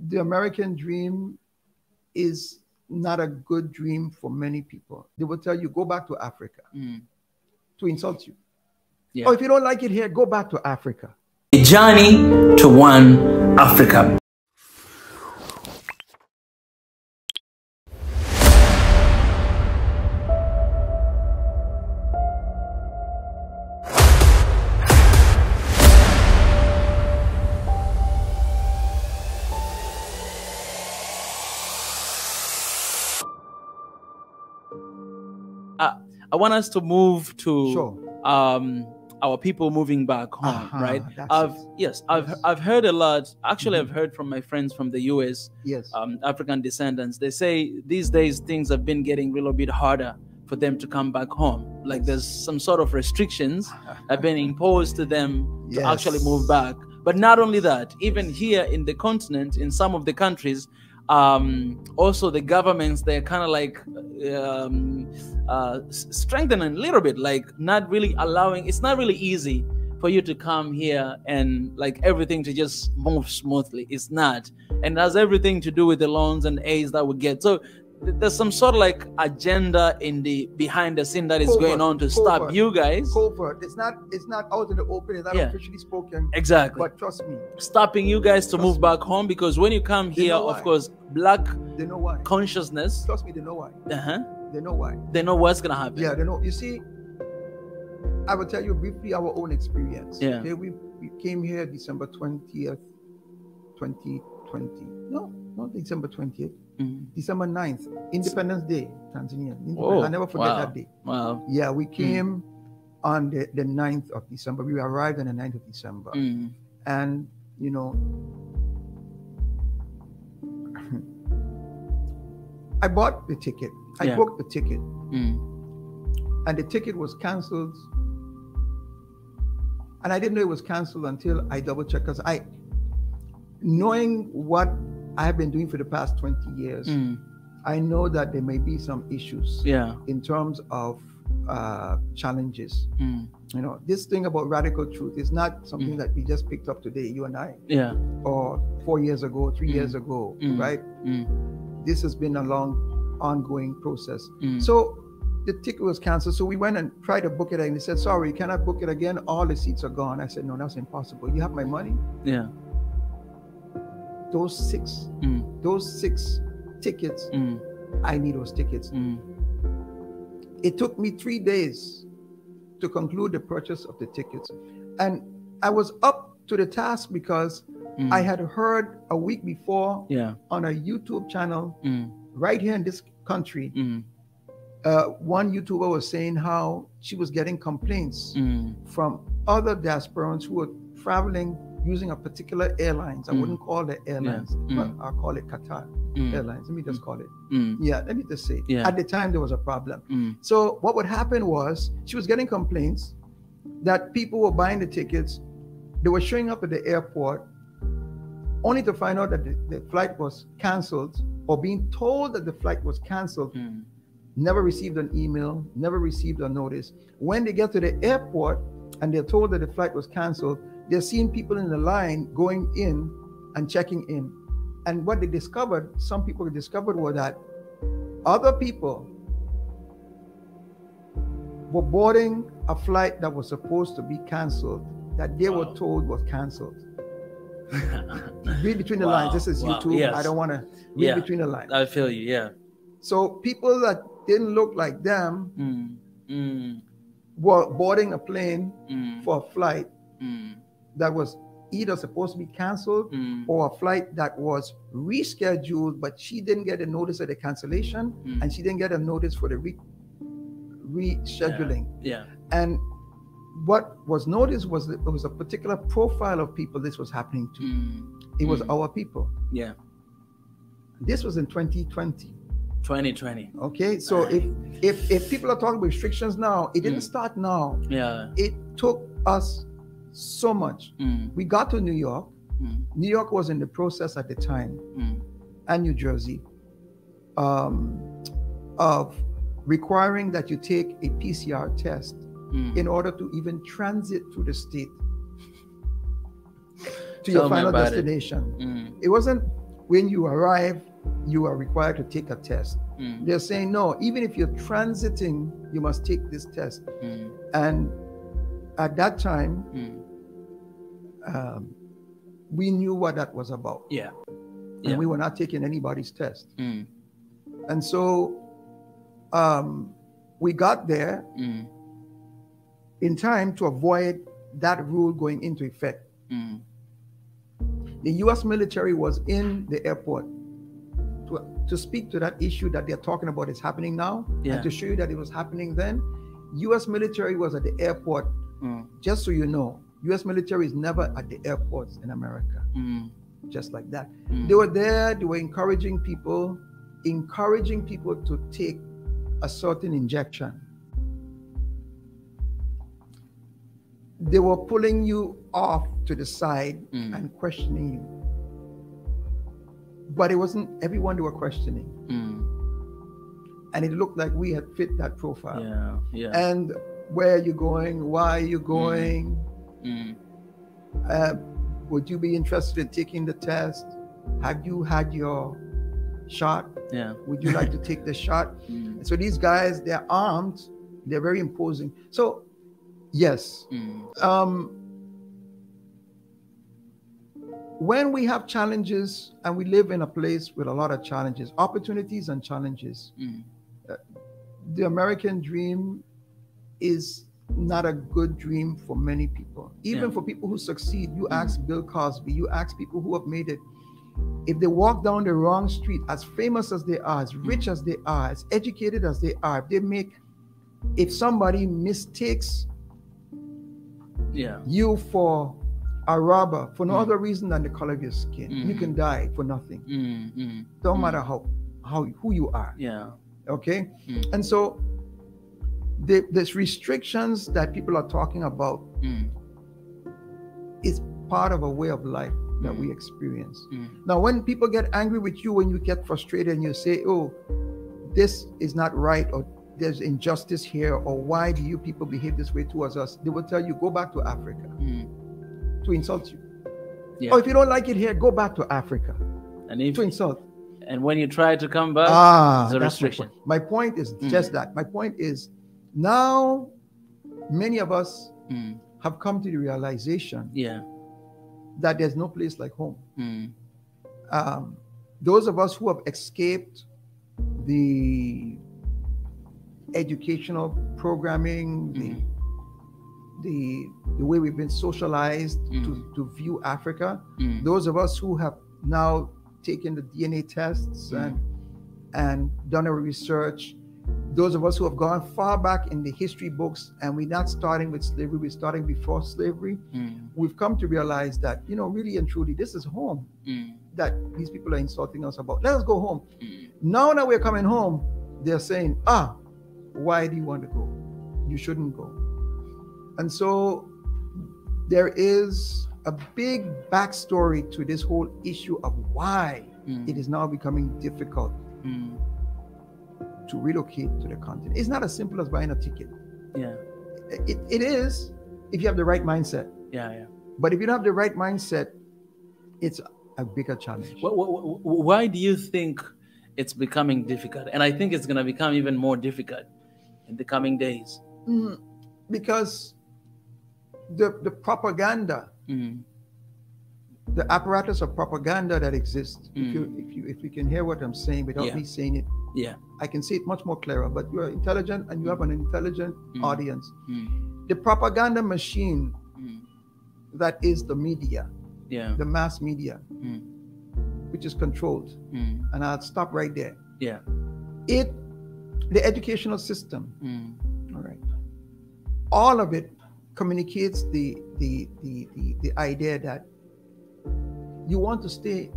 the American dream is not a good dream for many people. They will tell you, go back to Africa to insult you. Yeah. Or if you don't like it here, go back to Africa. A journey to one Africa. I want us to move to our people moving back home, right? I've heard a lot. Actually, I've heard from my friends from the US, African descendants. They say these days things have been getting a little bit harder for them to come back home. Like there's some sort of restrictions have been imposed to them to actually move back. But not only that, even here in the continent, in some of the countries, also the governments, they're kind of like strengthening a little bit, like not really allowing, it's not really easy for you to come here and like everything to just move smoothly. It's not, and it has everything to do with the loans and aids that we get. So there's some sort of like agenda in the behind the scene that is going on to stop you guys. It's not out in the open. It's not officially spoken. Exactly. But trust me, stopping you guys to move back home, because when you come here, of course, black they know why. Consciousness. Trust me, they know why. They know why. They know what's gonna happen. Yeah, they know. You see, I will tell you briefly our own experience. Yeah. Okay, we came here December 20th, 2020. No, not December 20th. December 9th, Independence Day, Tanzania. I never forget that day. Wow. Yeah, we came on the 9th of December. We arrived on the 9th of December. And, you know, I bought the ticket. I booked the ticket. And the ticket was canceled. And I didn't know it was canceled until I double checked, because knowing what I have been doing for the past 20 years, I know that there may be some issues in terms of challenges. You know, this thing about radical truth is not something that we just picked up today, you and I, or 4 years ago, 3 years ago, right? This has been a long, ongoing process. So the ticket was canceled. So we went and tried to book it, and they said, sorry, you cannot book it again. All the seats are gone. I said, no, that's impossible. You have my money? Yeah. Those six tickets, I need those tickets. It took me 3 days to conclude the purchase of the tickets. And I was up to the task because I had heard a week before on a YouTube channel right here in this country, one YouTuber was saying how she was getting complaints from other diasporans who were traveling using a particular airlines. I wouldn't call it airlines, but I'll call it Qatar Airlines. Let me just call it. Yeah, let me just say. At the time, there was a problem. So what would happen was she was getting complaints that people were buying the tickets. They were showing up at the airport only to find out that the flight was canceled, or being told that the flight was canceled. Never received an email, never received a notice. When they get to the airport and they're told that the flight was canceled, they're seeing people in the line going in and checking in. And what they discovered, some people discovered, were that other people were boarding a flight that was supposed to be canceled, that they were told was canceled. Read between the lines. This is YouTube. I don't want to read between the lines. I feel you, So people that didn't look like them were boarding a plane for a flight that was either supposed to be canceled or a flight that was rescheduled, but she didn't get a notice of the cancellation and she didn't get a notice for the rescheduling. And what was noticed was that it was a particular profile of people this was happening to. It was our people. This was in 2020. 2020. Okay, so if people are talking about restrictions now, it didn't start now. It took us so much. We got to New York. New York was in the process at the time, and New Jersey, of requiring that you take a PCR test in order to even transit through the state to your final destination. It wasn't when you arrive, you are required to take a test. They're saying, no, even if you're transiting, you must take this test. And at that time, we knew what that was about. Yeah. And we were not taking anybody's test. And so we got there in time to avoid that rule going into effect. The U.S. military was in the airport to speak to that issue that they're talking about is happening now, and to show you that it was happening then. U.S. military was at the airport. Just so you know, U.S. military is never at the airports in America. Just like that. They were there, they were encouraging people to take a certain injection. They were pulling you off to the side and questioning you. But it wasn't everyone they were questioning. And it looked like we had fit that profile. And where are you going? Why are you going? Would you be interested in taking the test? Have you had your shot? Would you like to take the shot? So these guys, they're armed, they're very imposing. So yes, when we have challenges, and we live in a place with a lot of challenges, opportunities and challenges, the American dream is not a good dream for many people. Even for people who succeed, you ask Bill Cosby, you ask people who have made it, if they walk down the wrong street, as famous as they are, as rich as they are, as educated as they are, if somebody mistakes you for a robber for no other reason than the color of your skin, you can die for nothing. Don't matter who you are. Okay? And so there's restrictions that people are talking about is part of a way of life that we experience. Now, when people get angry with you, when you get frustrated and you say, oh, this is not right, or there's injustice here, or why do you people behave this way towards us, they will tell you, go back to Africa to insult you. Or if you don't like it here, go back to Africa to insult. And when you try to come back, there's a restriction. My point is just that. My point is, now many of us have come to the realization that there's no place like home. Those of us who have escaped the educational programming, the way we've been socialized to view Africa, those of us who have now taken the DNA tests and done our research, those of us who have gone far back in the history books, and we're not starting with slavery, we're starting before slavery, we've come to realize that, really and truly, this is home that these people are insulting us about. Let us go home. Now that we're coming home, they're saying, why do you want to go? You shouldn't go. And so there is a big backstory to this whole issue of why it is now becoming difficult to relocate to the continent. It's not as simple as buying a ticket. It is if you have the right mindset. But if you don't have the right mindset, it's a bigger challenge. Why do you think it's becoming difficult? And I think it's going to become even more difficult in the coming days. Because the propaganda, the apparatus of propaganda that exists, if you can hear what I'm saying without me saying it, I can say it much more clearer, but you're intelligent and you have an intelligent audience. The propaganda machine that is the media, the mass media, which is controlled, and I'll stop right there. The educational system, all right, all of it communicates the idea that you want to stay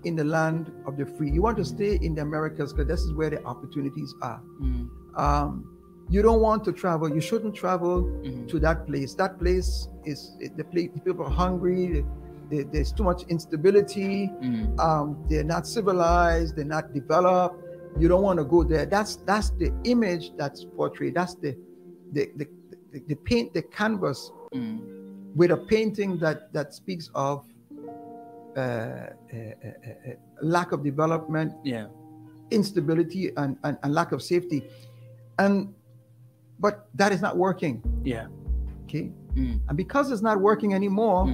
in the land of the free. You want to stay in the Americas because this is where the opportunities are. You don't want to travel. You shouldn't travel to that place. That place is the place. People are hungry. There's too much instability. They're not civilized. They're not developed. You don't want to go there. That's the image that's portrayed. That's the paint the canvas with a painting that speaks of lack of development, instability, and lack of safety. But that is not working. Yeah. Okay. And because it's not working anymore,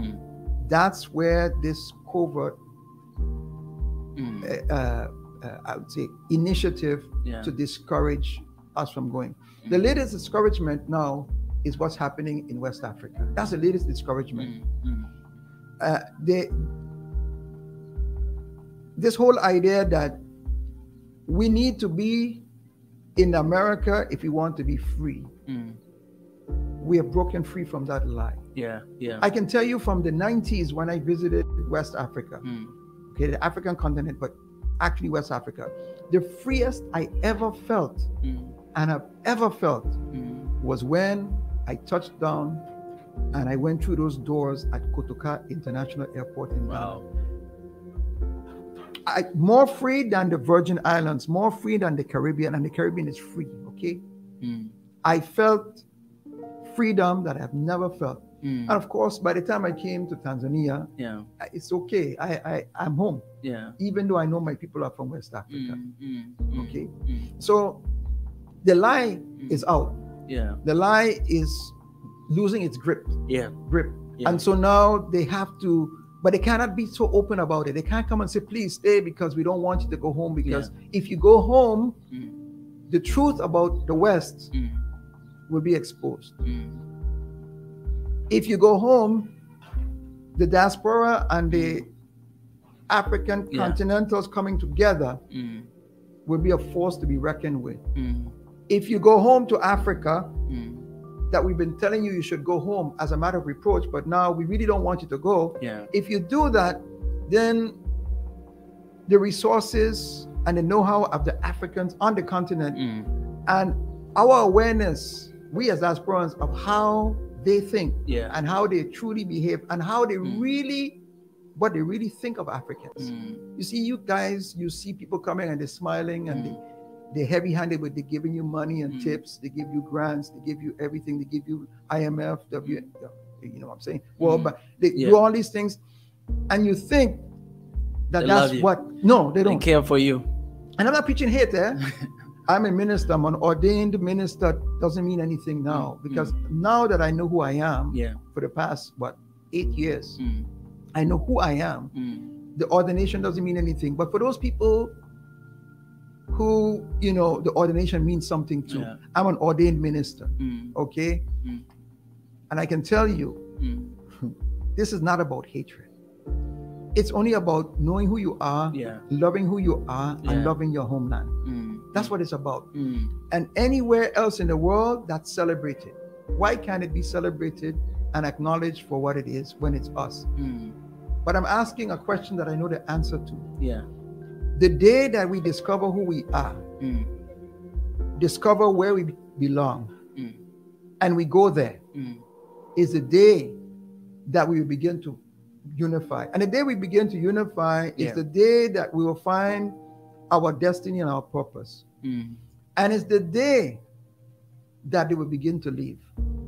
that's where this covert, I would say, initiative to discourage us from going. The latest discouragement now is what's happening in West Africa. That's the latest discouragement. This whole idea that we need to be in America if we want to be free. We have broken free from that lie. I can tell you from the 90s when I visited West Africa, okay, the African continent, but actually West Africa, the freest I ever felt and have ever felt was when I touched down and I went through those doors at Kotoka International Airport in Ghana. More free than the Virgin Islands, more free than the Caribbean, and the Caribbean is free, okay? I felt freedom that I've never felt. And of course, by the time I came to Tanzania, it's okay. I'm home. Even though I know my people are from West Africa. Okay. So the lie is out. The lie is losing its grip. And so now they have to, but they cannot be so open about it. They can't come and say, please stay because we don't want you to go home. Because if you go home, the truth about the West will be exposed. If you go home, the diaspora and the African continentals coming together will be a force to be reckoned with. If you go home to Africa, that we've been telling you should go home as a matter of reproach, but now we really don't want you to go. If you do that, then the resources and the know-how of the Africans on the continent and our awareness, we as diasporans, of how they think and how they truly behave and how they really, what they really think of Africans. You see, you guys, you see people coming and they're smiling and they're heavy-handed, but they're giving you money and tips. They give you grants. They give you everything. They give you IMF, you know what I'm saying? Well, but they do all these things, and you think that that's what? No, they don't. They care for you. And I'm not preaching hate, I'm a minister. I'm an ordained minister. Doesn't mean anything now, because now that I know who I am, for the past 8 years, I know who I am. The ordination doesn't mean anything, but for those people who, you know, the ordination means something to. I'm an ordained minister, okay? And I can tell you, this is not about hatred. It's only about knowing who you are, loving who you are, and loving your homeland. That's what it's about. And anywhere else in the world, that's celebrated. Why can't it be celebrated and acknowledged for what it is when it's us? But I'm asking a question that I know the answer to. The day that we discover who we are, discover where we belong, and we go there, is the day that we will begin to unify. And the day we begin to unify is the day that we will find our destiny and our purpose. And it's the day that they will begin to leave.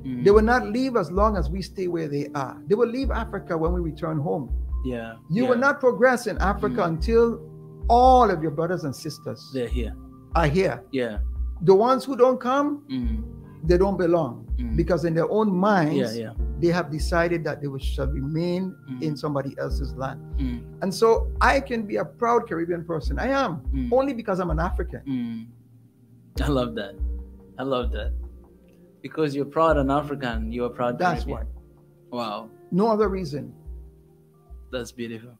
They will not leave as long as we stay where they are. They will leave Africa when we return home. You will not progress in Africa until all of your brothers and sisters are here. The ones who don't come, they don't belong, because in their own minds, they have decided that they shall remain in somebody else's land. And so I can be a proud Caribbean person. I am, only because I'm an African. I love that. I love that. Because you're proud an African, you're proud Caribbean. That's what. Wow. No other reason. That's beautiful.